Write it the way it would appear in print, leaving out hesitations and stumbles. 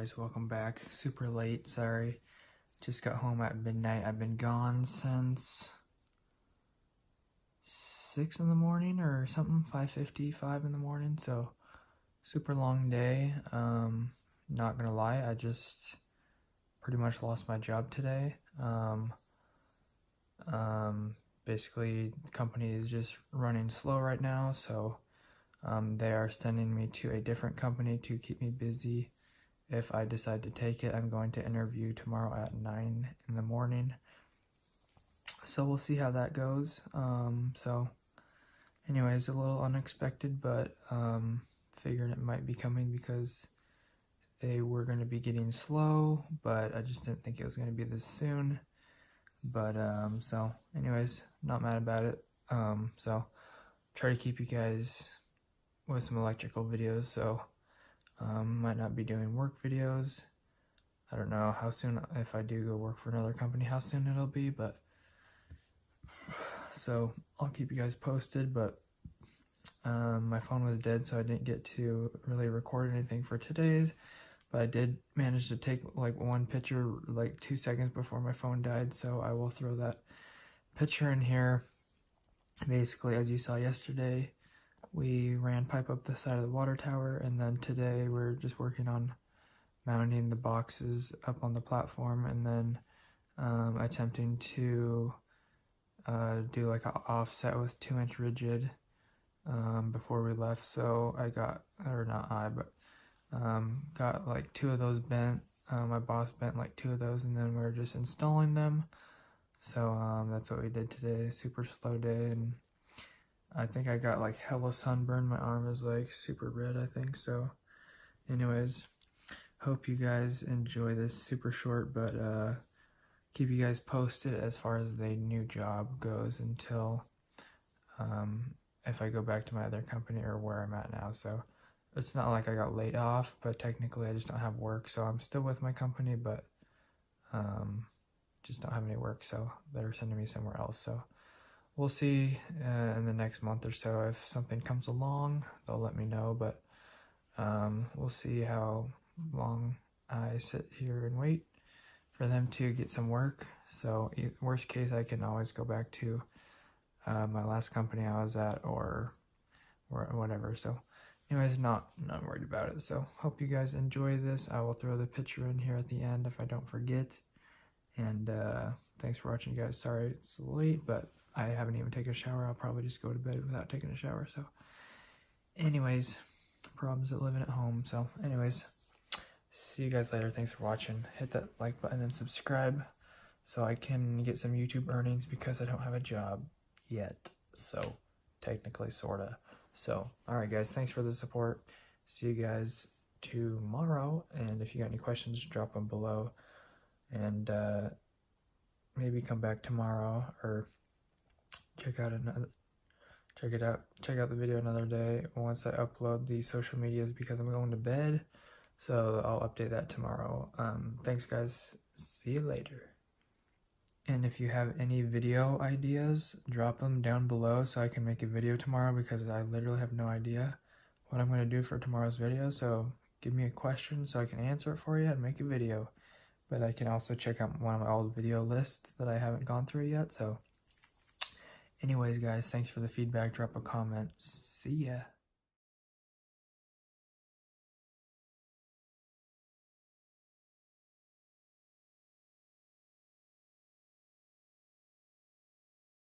guys, welcome back. Super late, sorry. Just got home at midnight. I've been gone since 6 in the morning or something, 5:55 in the morning, so super long day. Not gonna lie, I just pretty much lost my job today. Basically the company is just running slow right now, so they are sending me to a different company to keep me busy. If I decide to take it, I'm going to interview tomorrow at 9 in the morning. So we'll see how that goes. So anyways, a little unexpected, but figured it might be coming because they were going to be getting slow, but I just didn't think it was going to be this soon. But so anyways, not mad about it. So try to keep you guys with some electrical videos, so might not be doing work videos. I don't know how soon, if I do go work for another company, how soon it'll be, but so I'll keep you guys posted. But my phone was dead, so I didn't get to really record anything for today's, but I did manage to take like one picture like 2 seconds before my phone died, so I will throw that picture in here. Basically, as you saw yesterday, we ran pipe up the side of the water tower, and then today we're just working on mounting the boxes up on the platform, and then attempting to do like an offset with 2-inch rigid before we left. So I got, or not I, but got like 2 of those bent. My boss bent like 2 of those, and then we were just installing them. So that's what we did today. Super slow day, and I think I got like hella sunburn. My arm is like super red, I think. So anyways, hope you guys enjoy this super short, but keep you guys posted as far as the new job goes until if I go back to my other company or where I'm at now. So it's not like I got laid off, but technically I just don't have work, so I'm still with my company, but just don't have any work, so they're sending me somewhere else. So we'll see in the next month or so if something comes along. They'll let me know, but we'll see how long I sit here and wait for them to get some work. So worst case, I can always go back to my last company I was at, or whatever. So anyways, not worried about it. So hope you guys enjoy this. I will throw the picture in here at the end if I don't forget. And thanks for watching, guys. Sorry it's late, but I haven't even taken a shower. I'll probably just go to bed without taking a shower. So anyways, problems of living at home. So anyways, see you guys later. Thanks for watching. Hit that like button and subscribe so I can get some YouTube earnings, because I don't have a job yet. So technically, sorta. So alright guys, thanks for the support. See you guys tomorrow, and if you got any questions, drop them below, and maybe come back tomorrow, or check out the video another day once I upload the social medias, because I'm going to bed. So I'll update that tomorrow. Thanks guys, see you later. And if you have any video ideas, drop them down below so I can make a video tomorrow, because I literally have no idea what I'm going to do for tomorrow's video. So give me a question so I can answer it for you and make a video. But I can also check out one of my old video lists that I haven't gone through yet. So anyways guys, thanks for the feedback. Drop a comment. See ya.